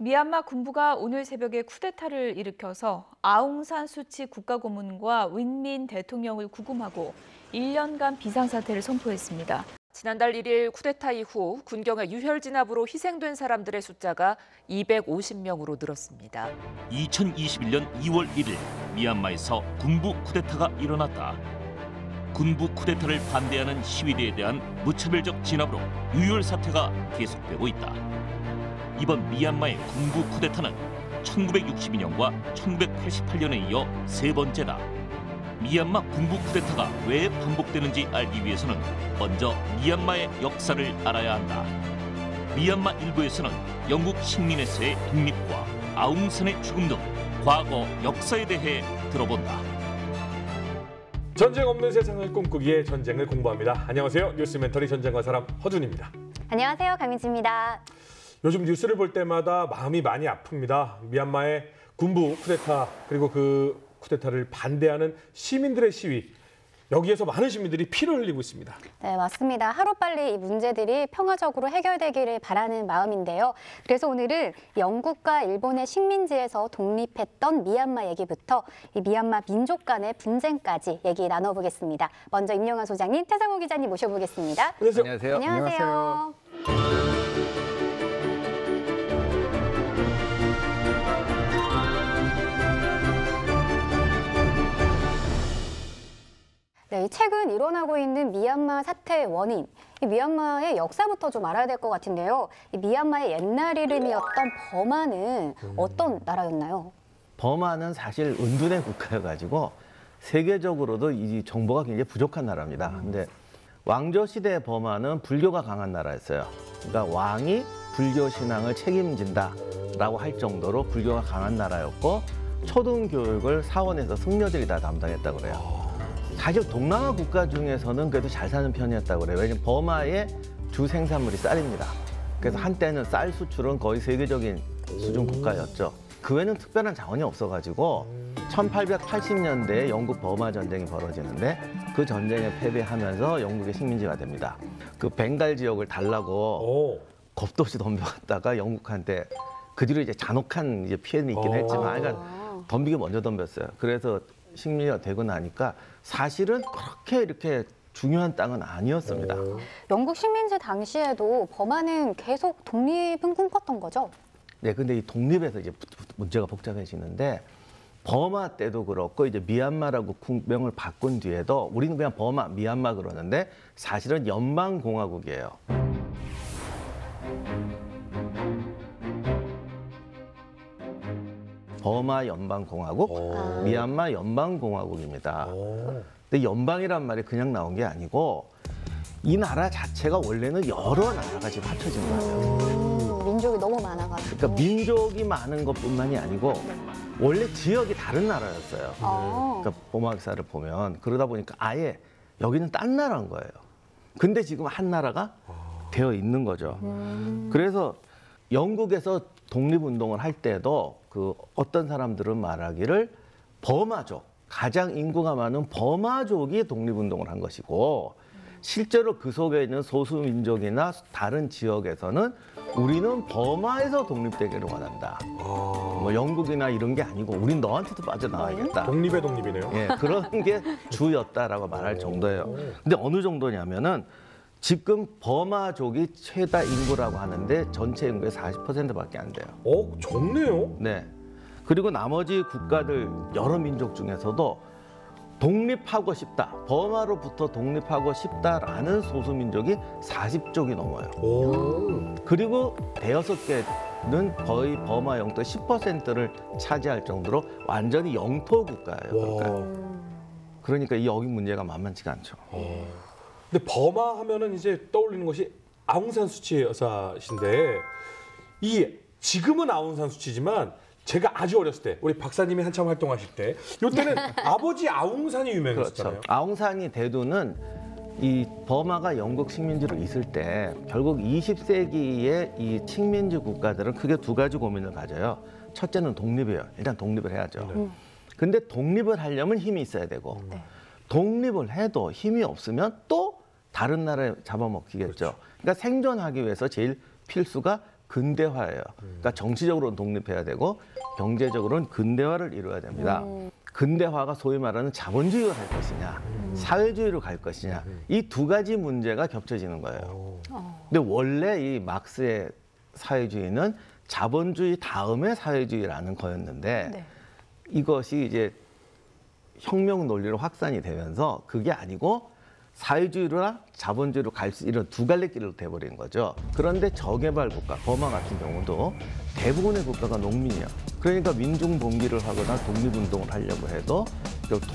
미얀마 군부가 오늘 새벽에 쿠데타를 일으켜서 아웅산 수치 국가고문과 윈민 대통령을 구금하고 1년간 비상사태를 선포했습니다. 지난달 1일 쿠데타 이후 군경의 유혈 진압으로 희생된 사람들의 숫자가 250명으로 늘었습니다. 2021년 2월 1일 미얀마에서 군부 쿠데타가 일어났다. 군부 쿠데타를 반대하는 시위대에 대한 무차별적 진압으로 유혈 사태가 계속되고 있다. 이번 미얀마의 군부 쿠데타는 1962년과 1988년에 이어 세 번째다. 미얀마 군부 쿠데타가 왜 반복되는지 알기 위해서는 먼저 미얀마의 역사를 알아야 한다. 미얀마 일부에서는 영국 식민에서의 독립과 아웅산의 죽음 등 과거 역사에 대해 들어본다. 전쟁 없는 세상을 꿈꾸기에 전쟁을 공부합니다. 안녕하세요. 뉴스멘터리 전쟁과 사람 허준입니다. 안녕하세요. 강민지입니다. 요즘 뉴스를 볼 때마다 마음이 많이 아픕니다. 미얀마의 군부 쿠데타 그리고 그 쿠데타를 반대하는 시민들의 시위. 여기에서 많은 시민들이 피를 흘리고 있습니다. 네, 맞습니다. 하루빨리 이 문제들이 평화적으로 해결되기를 바라는 마음인데요. 그래서 오늘은 영국과 일본의 식민지에서 독립했던 미얀마 얘기부터 이 미얀마 민족 간의 분쟁까지 얘기 나눠보겠습니다. 먼저 임영환 소장님, 태상호 기자님 모셔보겠습니다. 안녕하세요. 안녕하세요. 네, 최근 일어나고 있는 미얀마 사태의 원인, 이 미얀마의 역사부터 좀 알아야 될 것 같은데요. 이 미얀마의 옛날 이름이었던 버마는 어떤 나라였나요? 버마는 사실 은둔의 국가여가지고 세계적으로도 이 정보가 굉장히 부족한 나라입니다. 근데 왕조 시대 버마는 불교가 강한 나라였어요. 그러니까 왕이 불교 신앙을 책임진다라고 할 정도로 불교가 강한 나라였고 초등 교육을 사원에서 승려들이 다 담당했다고 그래요. 사실 동남아 국가 중에서는 그래도 잘 사는 편이었다고 그래요. 왜냐면 버마의 주 생산물이 쌀입니다. 그래서 한때는 쌀 수출은 거의 세계적인 수준 국가였죠. 그 외에는 특별한 자원이 없어가지고 1880년대에 영국 버마 전쟁이 벌어지는데 그 전쟁에 패배하면서 영국의 식민지가 됩니다. 그 벵갈 지역을 달라고 겁도 없이 덤벼갔다가 영국한테 그 뒤로 이제 잔혹한 이제 피해는 있긴 했지만 그러니까 덤비기 먼저 덤볐어요. 그래서 식민지가 되고 나니까 사실은 그렇게 이렇게 중요한 땅은 아니었습니다. 영국 식민지 당시에도 버마는 계속 독립은 꿈꿨던 거죠? 네, 근데 이 독립에서 이제 문제가 복잡해지는데 버마 때도 그렇고 이제 미얀마라고 국명을 바꾼 뒤에도 우리는 그냥 버마, 미얀마 그러는데 사실은 연방공화국이에요. 버마 연방공화국, 미얀마 연방공화국입니다. 근데 연방이란 말이 그냥 나온 게 아니고 이 나라 자체가 원래는 여러 나라가 지금 합쳐진 거예요. 민족이 너무 많아가지고. 그러니까 민족이 많은 것뿐만이 아니고 원래 지역이 다른 나라였어요. 그러니까 버마 역사를 보면 그러다 보니까 아예 여기는 딴 나라인 거예요. 근데 지금 한 나라가 되어 있는 거죠. 그래서 영국에서 독립운동을 할 때도 그 어떤 사람들은 말하기를 버마족, 가장 인구가 많은 버마족이 독립운동을 한 것이고 실제로 그 속에 있는 소수민족이나 다른 지역에서는 우리는 버마에서 독립되기를 원한다. 뭐 영국이나 이런 게 아니고 우린 너한테도 빠져나와야겠다. 독립의 독립이네요. 예, 그런 게 주였다라고 말할 정도예요. 근데 어느 정도냐면은 지금 버마족이 최다 인구라고 하는데 전체 인구의 40%밖에 안 돼요. 적네요. 네. 그리고 나머지 국가들 여러 민족 중에서도 독립하고 싶다, 버마로부터 독립하고 싶다라는 소수민족이 40족이 넘어요. 그리고 대여섯 개는 거의 버마 영토 10%를 차지할 정도로 완전히 영토 국가예요. 그러니까 이 여기 문제가 만만치가 않죠. 근데 버마 하면은 이제 떠올리는 것이 아웅산 수치 여사신데 지금은 아웅산 수치지만 제가 아주 어렸을 때 우리 박사님이 한참 활동하실 때 이때는 아버지 아웅산이 유명했었잖아요. 그렇죠. 아웅산이 대두는 이 버마가 영국 식민지로 있을 때 결국 20세기의 이 식민지 국가들은 크게 두 가지 고민을 가져요. 첫째는 독립이에요. 일단 독립을 해야죠. 근데 독립을 하려면 힘이 있어야 되고 독립을 해도 힘이 없으면 또 다른 나라에 잡아먹히겠죠. 그렇죠. 그러니까 생존하기 위해서 제일 필수가 근대화예요. 그러니까 정치적으로는 독립해야 되고 경제적으로는 근대화를 이루어야 됩니다. 근대화가 소위 말하는 자본주의로 갈 것이냐, 사회주의로 갈 것이냐, 이 두 가지 문제가 겹쳐지는 거예요. 근데 원래 이 막스의 사회주의는 자본주의 다음에 사회주의라는 거였는데 네. 이것이 이제 혁명 논리로 확산이 되면서 그게 아니고 사회주의나 자본주의로 갈 수 이런 두 갈래 길로 돼버린 거죠. 그런데 저개발 국가, 버마 같은 경우도 대부분의 국가가 농민이야. 그러니까 민중 봉기를 하거나 독립운동을 하려고 해도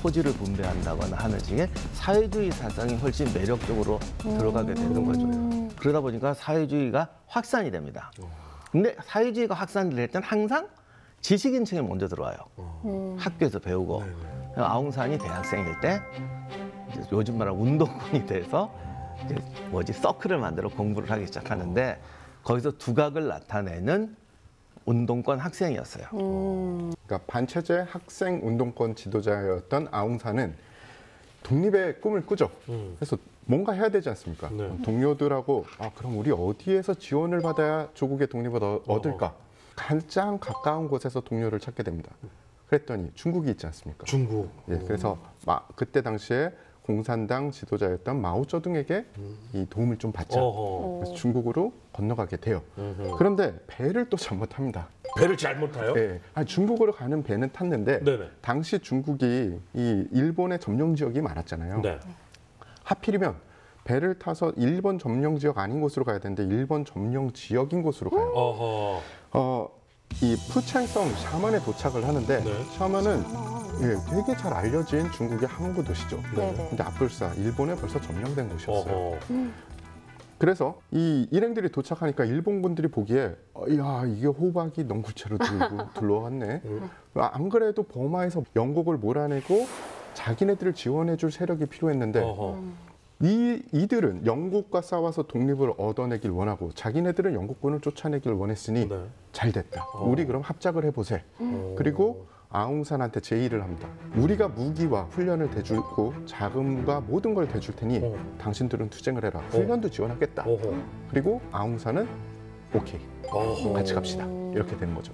토지를 분배한다거나 하는 식의 사회주의 사상이 훨씬 매력적으로 들어가게 되는 거죠. 그러다 보니까 사회주의가 확산이 됩니다. 근데 사회주의가 확산될 때는 항상 지식인층이 먼저 들어와요. 학교에서 배우고. 아웅산이 대학생일 때 요즘 말하는 운동권이 돼서 이제 서클을 만들어 공부를 하기 시작하는데 거기서 두각을 나타내는 운동권 학생이었어요. 그러니까 반체제 학생 운동권 지도자였던 아웅산은 독립의 꿈을 꾸죠. 그래서 뭔가 해야 되지 않습니까? 네. 동료들하고 그럼 우리 어디에서 지원을 받아야 조국의 독립을 얻을까? 가장 가까운 곳에서 동료를 찾게 됩니다. 그랬더니 중국이 있지 않습니까? 중국. 예, 그래서 그때 당시에 공산당 지도자였던 마오쩌둥에게 이 도움을 좀 받자. 그래서 중국으로 건너가게 돼요. 그런데 배를 또 잘못합니다. 배를 잘못 타요? 네, 중국으로 가는 배는 탔는데 네네. 당시 중국이 이 일본의 점령 지역이 많았잖아요. 네. 하필이면 배를 타서 일본 점령 지역 아닌 곳으로 가야 되는데 일본 점령 지역인 곳으로 가요. 어허. 이 푸첸성 샤먼에 도착을 하는데 네. 샤먼은 되게 잘 알려진 중국의 항구 도시죠. 네. 근데 앞불사 일본에 벌써 점령된 곳이었어요. 어허. 그래서 이 일행들이 도착하니까 일본군들이 보기에 야 이게 호박이 넝굴채로 둘러왔네. 안 그래도 버마에서 영국을 몰아내고 자기네들을 지원해줄 세력이 필요했는데 어허. 이들은 영국과 싸워서 독립을 얻어내길 원하고 자기네들은 영국군을 쫓아내길 원했으니 네. 잘 됐다. 우리 그럼 합작을 해보세. 그리고 아웅산한테 제의를 합니다. 우리가 무기와 훈련을 대주고 자금과 모든 걸 대줄 테니 당신들은 투쟁을 해라. 훈련도 지원하겠다. 어허. 그리고 아웅산은 오케이. 어허. 같이 갑시다. 이렇게 된 거죠.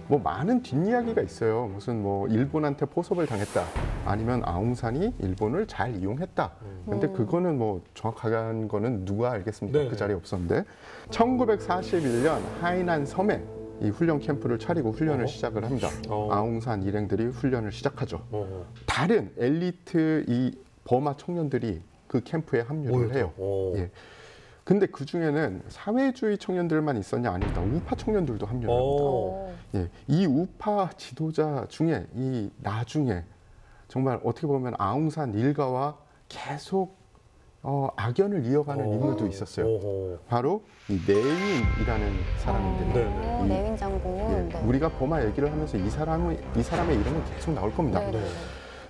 뭐 많은 뒷이야기가 있어요. 무슨 뭐 일본한테 포섭을 당했다. 아니면 아웅산이 일본을 잘 이용했다. 근데 그거는 뭐 정확한 거는 누가 알겠습니까? 네네. 그 자리에 없었는데 1941년 하이난 섬에 이 훈련 캠프를 차리고 훈련을 시작을 합니다. 아웅산 일행들이 훈련을 시작하죠. 다른 엘리트 이 버마 청년들이 그 캠프에 합류를 해요. 예. 근데 그 중에는 사회주의 청년들만 있었냐 아닙니다. 우파 청년들도 합류를 합니다. 예, 이 우파 지도자 중에 이 나중에 정말 어떻게 보면 아웅산 일가와 계속 악연을 이어가는 인물도 있었어요. 바로 이 내윈이라는 사람인데 네. 내윈 장군. 예, 네. 우리가 버마 얘기를 하면서 이 사람의 이름은 계속 나올 겁니다. 네.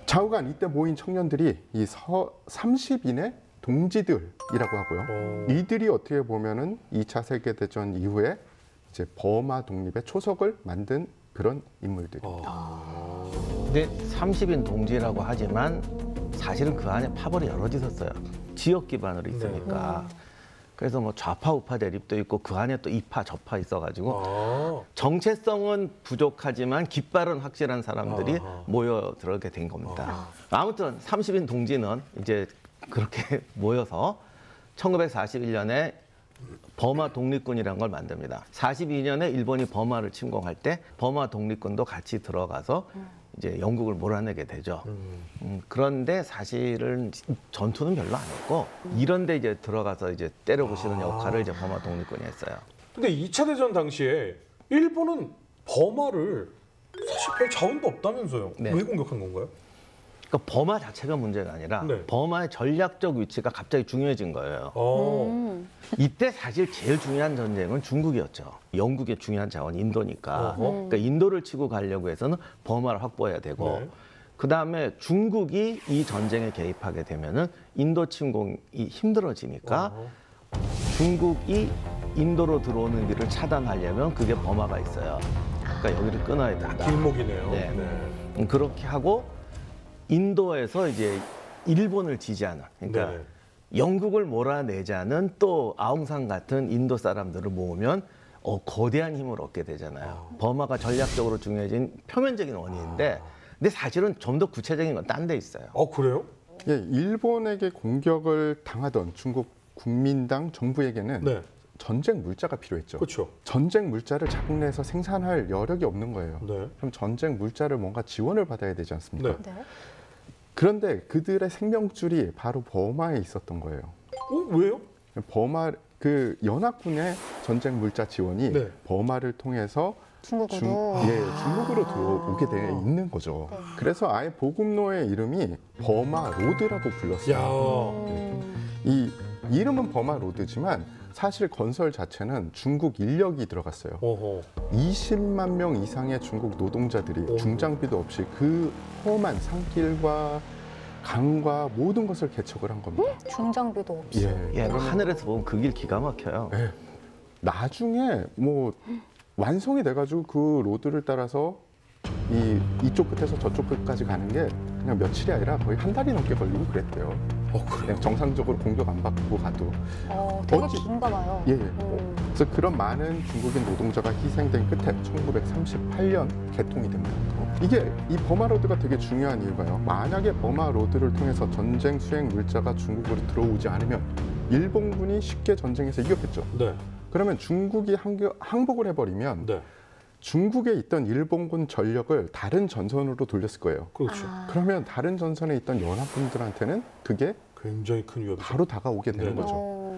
좌우간 이때 모인 청년들이 이 30인의 동지들이라고 하고요. 이들이 어떻게 보면은 2차 세계대전 이후에 이제 버마 독립의 초석을 만든 그런 인물들입니다. 근데 30인 동지라고 하지만 사실은 그 안에 파벌이 여럿 있었어요. 지역 기반으로 있으니까. 그래서 뭐 좌파 우파 대립도 있고 그 안에 또 이파 저파 있어가지고 정체성은 부족하지만 깃발은 확실한 사람들이 모여 들어게 된 겁니다. 아무튼 30인 동지는 이제 그렇게 모여서 1941년에 버마 독립군이라는 걸 만듭니다. 42년에 일본이 버마를 침공할 때 버마 독립군도 같이 들어가서 이제 영국을 몰아내게 되죠. 그런데 사실은 전투는 별로 안 했고 이런데 이제 들어가서 이제 때려부시는 역할을 이제 버마 독립군이 했어요. 근데 2차 대전 당시에 일본은 버마를 사실 별 자원도 없다면서요. 네. 왜 공격한 건가요? 그러니까 버마 자체가 문제가 아니라 네. 버마의 전략적 위치가 갑자기 중요해진 거예요. 이때 사실 제일 중요한 전쟁은 중국이었죠. 영국의 중요한 자원이 인도니까. 그러니까 인도를 치고 가려고 해서는 버마를 확보해야 되고 네. 그다음에 중국이 이 전쟁에 개입하게 되면은 인도 침공이 힘들어지니까 중국이 인도로 들어오는 길을 차단하려면 그게 버마가 있어요. 그러니까 여기를 끊어야 된다. 길목이네요. 네. 그렇게 하고 인도에서 이제 일본을 지지하는, 그러니까 네. 영국을 몰아내자는 또 아웅산 같은 인도 사람들을 모으면 거대한 힘을 얻게 되잖아요. 버마가 전략적으로 중요해진 표면적인 원인인데 근데 사실은 좀 더 구체적인 건 딴 데 있어요. 그래요? 예, 일본에게 공격을 당하던 중국 국민당 정부에게는 네. 전쟁 물자가 필요했죠. 그렇죠. 전쟁 물자를 자국 내에서 생산할 여력이 없는 거예요. 네. 그럼 전쟁 물자를 뭔가 지원을 받아야 되지 않습니까? 네. 네. 그런데 그들의 생명줄이 바로 버마에 있었던 거예요. 왜요? 버마 그 연합군의 전쟁 물자 지원이 네. 버마를 통해서 중국으로. 중국으로 들어오게 돼 있는 거죠. 네. 그래서 아예 보급로의 이름이 버마 로드라고 불렀어요. 야. 이 이름은 버마 로드지만 사실 건설 자체는 중국 인력이 들어갔어요. 어허. 20만 명 이상의 중국 노동자들이 중장비도 없이 그 험한 산길과 강과 모든 것을 개척을 한 겁니다. 중장비도 없이. 예, 하늘에서 보면 그 길 기가 막혀요. 네. 나중에 뭐 완성이 돼가지고 그 로드를 따라서 이쪽 끝에서 저쪽 끝까지 가는 게 그냥 며칠이 아니라 거의 한 달이 넘게 걸리고 그랬대요. 그냥 정상적으로 공격 안 받고 가도. 되게 어찌- 긴가 봐요. 예. 그래서 그런 많은 중국인 노동자가 희생된 끝에 1938년 개통이 됩니다. 이게 이 버마 로드가 되게 중요한 이유가요. 만약에 버마 로드를 통해서 전쟁 수행 물자가 중국으로 들어오지 않으면 일본군이 쉽게 전쟁에서 이겼겠죠. 네. 그러면 중국이 항복을 해버리면 네. 중국에 있던 일본군 전력을 다른 전선으로 돌렸을 거예요. 그렇죠. 그러면 다른 전선에 있던 연합군들한테는 그게 굉장히 큰 위협이죠. 바로 다가오게 되는 네. 거죠.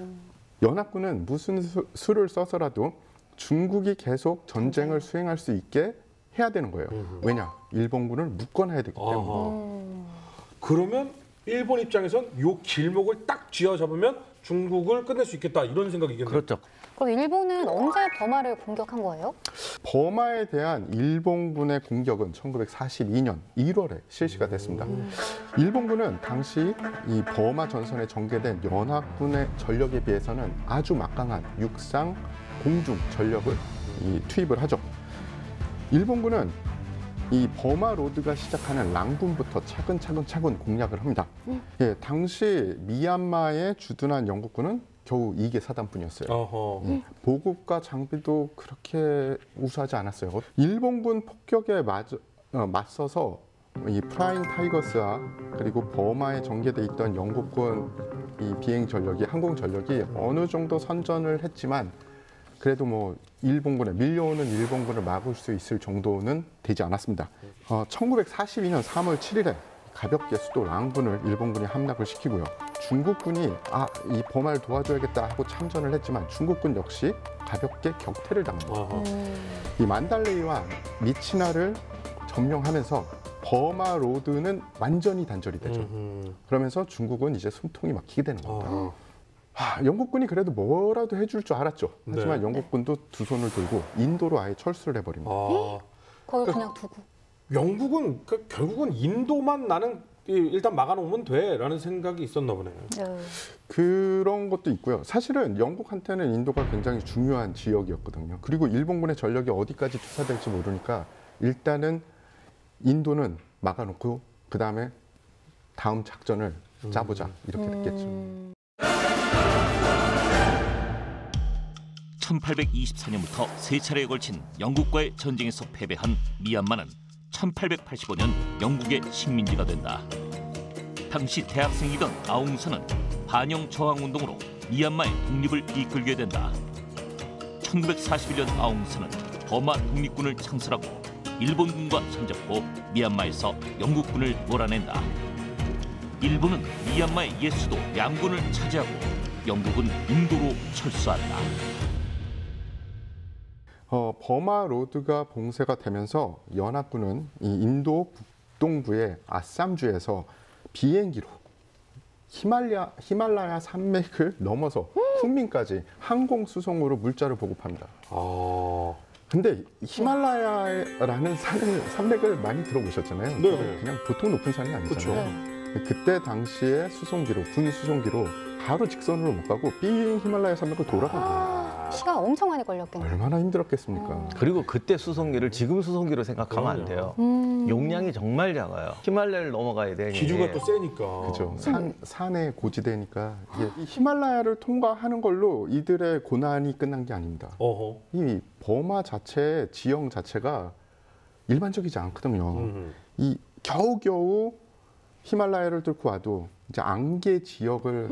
연합군은 무슨 수를 써서라도 중국이 계속 전쟁을 수행할 수 있게 해야 되는 거예요. 왜냐? 일본군을 묶어놔야 되기 때문에. 아하. 그러면 일본 입장에선 요 길목을 딱 쥐어잡으면 중국을 끝낼 수 있겠다 이런 생각이겠네요. 그렇죠. 그럼 일본은 언제 버마를 공격한 거예요? 버마에 대한 일본군의 공격은 1942년 1월에 실시가 됐습니다. 일본군은 당시 이 버마 전선에 전개된 연합군의 전력에 비해서는 아주 막강한 육상, 공중 전력을 투입을 하죠. 일본군은 이 버마 로드가 시작하는 랑군부터 차근차근 공략을 합니다. 예, 당시 미얀마에 주둔한 영국군은 겨우 2개 사단뿐이었어요. 어허. 보급과 장비도 그렇게 우수하지 않았어요. 일본군 폭격에 맞서서 이 프라잉 타이거스와 그리고 버마에 전개돼 있던 영국군 이 비행 전력이 항공 전력이 어느 정도 선전을 했지만 그래도 뭐 밀려오는 일본군을 막을 수 있을 정도는 되지 않았습니다. 1942년 3월 7일에 가볍게 수도 랑군을 일본군이 함락을 시키고요. 중국군이 이 버마를 도와줘야겠다 하고 참전을 했지만 중국군 역시 가볍게 격퇴를 당합니다. 아하. 이 만달레이와 미치나를 점령하면서 버마 로드는 완전히 단절이 되죠. 그러면서 중국은 이제 숨통이 막히게 되는 겁니다. 영국군이 그래도 뭐라도 해줄 줄 알았죠. 하지만 네. 영국군도 두 손을 들고 인도로 아예 철수를 해버립니다. 거기 그냥 두고. 영국은 결국은 인도만 나는 일단 막아놓으면 돼라는 생각이 있었나 보네요. 네. 그런 것도 있고요. 사실은 영국한테는 인도가 굉장히 중요한 지역이었거든요. 그리고 일본군의 전력이 어디까지 투사될지 모르니까 일단은 인도는 막아놓고 그 다음에 다음 작전을 짜보자 이렇게 됐겠죠. 1824년부터 세 차례에 걸친 영국과의 전쟁에서 패배한 미얀마는 1885년 영국의 식민지가 된다. 당시 대학생이던 아웅산은 반영 저항 운동으로 미얀마의 독립을 이끌게 된다. 1941년 아웅산은 버마 독립군을 창설하고 일본군과 손잡고 미얀마에서 영국군을 몰아낸다. 일본은 미얀마의 옛 수도 양군을 차지하고 영국은 인도로 철수한다. 버마 로드가 봉쇄가 되면서 연합군은 이 인도 북동부의 아쌈주에서 비행기로 히말라야 산맥을 넘어서 쿤민까지 항공 수송으로 물자를 보급합니다. 근데 히말라야라는 산맥을 많이 들어보셨잖아요. 네. 그냥 보통 높은 산이 아니잖아요. 그때 당시에 군 수송기로 바로 직선으로 못 가고 삥 히말라야 산맥을 돌아가요. 시간 엄청 많이 걸렸겠네요. 얼마나 힘들었겠습니까? 그리고 그때 수송기를 지금 수송기로 생각하면 안 돼요. 용량이 정말 작아요. 히말라야를 넘어가야 되니 기류가 또 세니까. 그렇죠. 산의 고지대니까 이게 이 히말라야를 통과하는 걸로 이들의 고난이 끝난 게 아닙니다. 어허. 이 버마 자체 지형 자체가 일반적이지 않거든요. 이 겨우겨우 히말라야를 뚫고 와도 이제 안개 지역을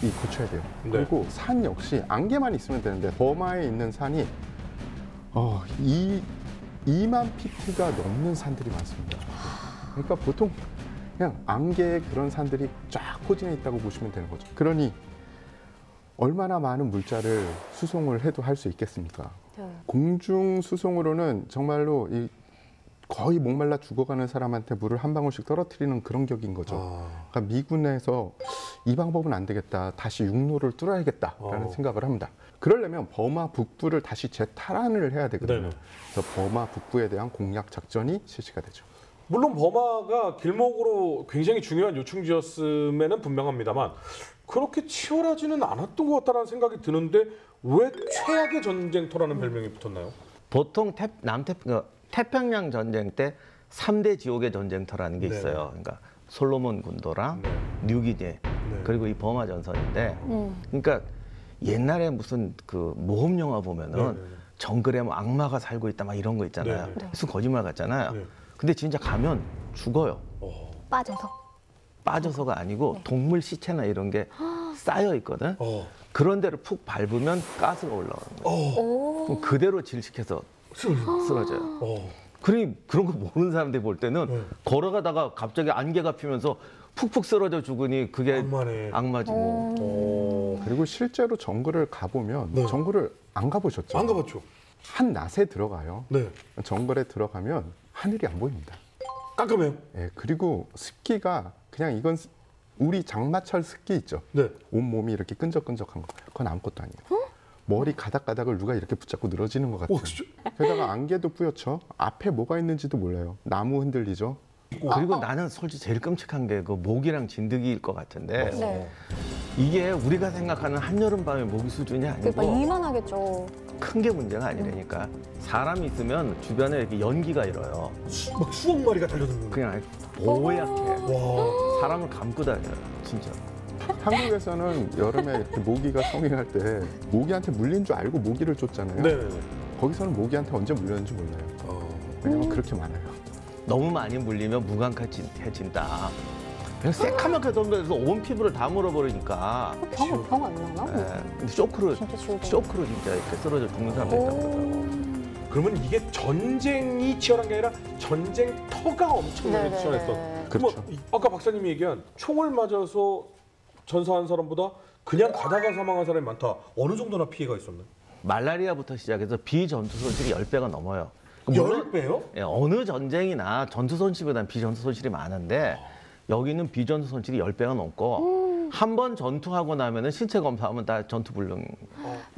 이 거쳐야 돼요. 네. 그리고 산 역시 안개만 있으면 되는데 버마에 있는 산이 2만 피트가 넘는 산들이 많습니다. 그러니까 보통 그냥 안개에 그런 산들이 쫙 포진해 있다고 보시면 되는 거죠. 그러니 얼마나 많은 물자를 수송을 해도 할 수 있겠습니까? 공중 수송으로는 정말로 거의 목말라 죽어가는 사람한테 물을 한 방울씩 떨어뜨리는 그런 격인 거죠. 그러니까 미군에서 이 방법은 안 되겠다. 다시 육로를 뚫어야겠다라는 생각을 합니다. 그러려면 버마 북부를 다시 재탈환을 해야 되거든요. 네네. 그래서 버마 북부에 대한 공략 작전이 실시가 되죠. 물론 버마가 길목으로 굉장히 중요한 요충지였음에는 분명합니다만 그렇게 치열하지는 않았던 것 같다는 생각이 드는데 왜 최악의 전쟁터라는 별명이 붙었나요? 보통 태평양 전쟁 때 3대 지옥의 전쟁터라는 게 있어요. 그러니까 솔로몬 군도랑 뉴기니 그리고 이 버마 전선인데 그러니까 옛날에 무슨 그 모험 영화 보면은 정글에 뭐 악마가 살고 있다 막 이런 거 있잖아요. 무슨 거짓말 같잖아요. 근데 진짜 가면 죽어요. 빠져서가 아니고 동물 시체나 이런 게 쌓여 있거든. 그런 데를 푹 밟으면 가스가 올라오는 거예요. 그럼 그대로 질식해서 쓰러져요. 그러니 그런 거 모르는 사람들이 볼 때는 걸어가다가 갑자기 안개가 피면서 푹푹 쓰러져 죽으니 그게 악마지 뭐. 그리고 실제로 정글을 가보면 정글을 안 가보셨죠? 안 가봤죠. 한 낫에 들어가요. 네. 정글에 들어가면 하늘이 안 보입니다. 깜깜해요. 예, 그리고 습기가 그냥 이건 우리 장마철 습기 있죠. 네. 온몸이 이렇게 끈적끈적한 거. 그건 아무것도 아니에요. 머리 가닥가닥을 누가 이렇게 붙잡고 늘어지는 것 같아요. 게다가 안개도 뿌옇죠. 앞에 뭐가 있는지도 몰라요. 나무 흔들리죠. 그리고 나는 솔직히 제일 끔찍한 게 그 모기랑 진드기일 것 같은데 이게 우리가 생각하는 한여름 밤의 모기 수준이 아니고 그러니까 이만하겠죠. 큰 게 문제가 아니라니까. 사람이 있으면 주변에 이렇게 연기가 일어요. 막 수억 마리가 달려드는 그냥 뽀얗게 와. 사람을 감고 다녀요. 진짜. 한국에서는 여름에 이렇게 모기가 성행할 때 모기한테 물린 줄 알고 모기를 쫓잖아요. 네네네. 거기서는 모기한테 언제 물렸는지 몰라요. 왜냐면 그렇게 많아요. 너무 많이 물리면 무감각해진다. 그냥 새카맣게 덤벼서 온 피부를 다 물어버리니까. 병 안 나나? 근데 쇼크로 진짜 지우개. 진짜 이렇게 쓰러져 죽는 사람도 있다고 그러더라고. 그러면 이게 전쟁이 치열한 게 아니라 전쟁터가 엄청나게 네네. 치열했어. 그렇죠. 아까 박사님이 얘기한 총을 맞아서 전사한 사람보다 그냥 가다가 사망한 사람이 많다. 어느 정도나 피해가 있었나요? 말라리아부터 시작해서 비전투 손실이 10배가 넘어요. 10배요? 예, 어느 전쟁이나 전투 손실보다는 비전투 손실이 많은데 여기는 비전투 손실이 10배가 넘고 한 번 전투하고 나면은 신체 검사하면 다 전투 불능.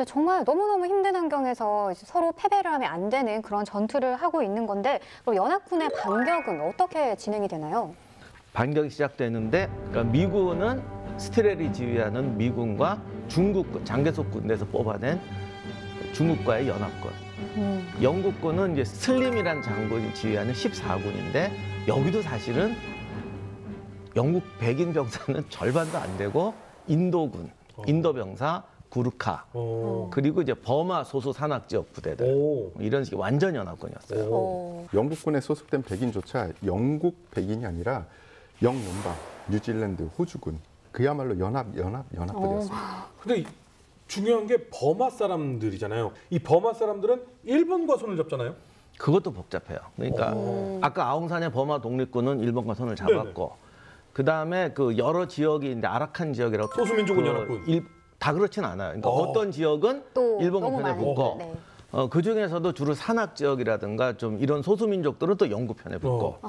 정말 너무너무 힘든 환경에서 이제 서로 패배를 하면 안 되는 그런 전투를 하고 있는 건데 그럼 연합군의 반격은 어떻게 진행이 되나요? 반격이 시작되는데 그러니까 미군은 스티렐이 지휘하는 미군과 중국 장개석 군대에서 뽑아낸 중국과의 연합군. 영국군은 이제 슬림이라는 장군이 지휘하는 14군인데 여기도 사실은 영국 백인 병사는 절반도 안 되고 인도군, 인도 병사, 구르카 그리고 이제 버마 소수 산악 지역 부대들 이런 식의 완전 연합군이었어요. 영국군에 소속된 백인조차 영국 백인이 아니라 영연방, 뉴질랜드, 호주군 그야말로 연합들이었습니다. 근데 중요한 게 버마 사람들이잖아요. 이 버마 사람들은 일본과 손을 잡잖아요. 그것도 복잡해요. 그러니까 아까 아웅산의 버마 독립군은 일본과 손을 잡았고 그 다음에 그 여러 지역이 이제 아라칸 지역이라고 소수민족은 연합군. 다 그렇진 않아요. 그러니까 어떤 지역은 또 일본 너무 편에 많이. 붙고 네. 그 중에서도 주로 산악 지역이라든가 좀 이런 소수민족들은 또 영국 편에 붙고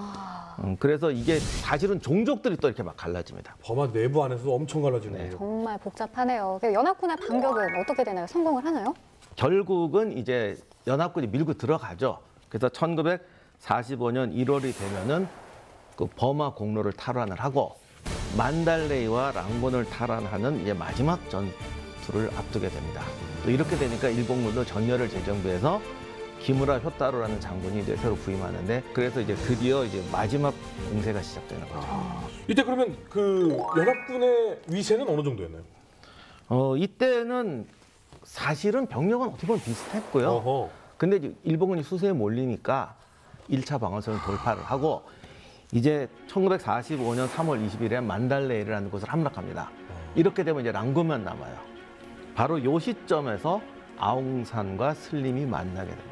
그래서 이게 사실은 종족들이 또 이렇게 막 갈라집니다. 버마 내부 안에서도 엄청 갈라지네요. 정말 복잡하네요. 연합군의 반격은 어떻게 되나요? 성공을 하나요? 결국은 이제 연합군이 밀고 들어가죠. 그래서 1945년 1월이 되면은 그 버마 공로를 탈환을 하고 만달레이와 랑곤을 탈환하는 이제 마지막 전투를 앞두게 됩니다. 또 이렇게 되니까 일본군도 전열을 재정비해서 기무라 효타로라는 장군이 이제 새로 부임하는데 그래서 이제 드디어 이제 마지막 공세가 시작되는 거죠. 이때 그러면 그 연합군의 위세는 어느 정도였나요? 이때는 사실은 병력은 어떻게 보면 비슷했고요. 어허. 근데 이제 일본군이 수세에 몰리니까 1차 방어선을 돌파를 하고 이제 1945년 3월 20일에 만달레이라는 곳을 함락합니다. 이렇게 되면 이제 랑구만 남아요. 바로 요 시점에서 아웅산과 슬림이 만나게 됩니다.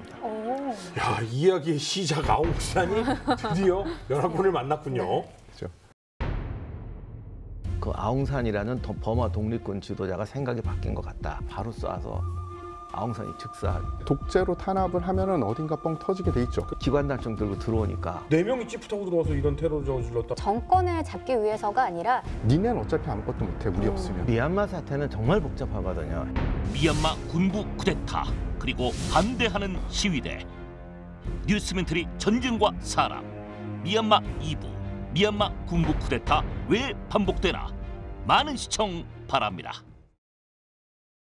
야, 이야기의 시작 아웅산이 드디어 연합군을 만났군요. 그렇죠. 그 아웅산이라는 버마 독립군 지도자가 생각이 바뀐 것 같다. 바로 쏴서 아웅산이 즉사하게. 독재로 탄압을 하면은 어딘가 뻥 터지게 돼 있죠. 기관단총 들고 들어오니까 4명이 찌프 타고 들어와서 이런 테러를 저질렀다. 정권을 잡기 위해서가 아니라 니네는 어차피 아무것도 못해 우리 없으면. 미얀마 사태는 정말 복잡하거든요. 미얀마 군부 쿠데타 그리고 반대하는 시위대. 뉴스멘터리 전쟁과 사람. 미얀마 2부. 미얀마 군부 쿠데타 왜 반복되나? 많은 시청 바랍니다.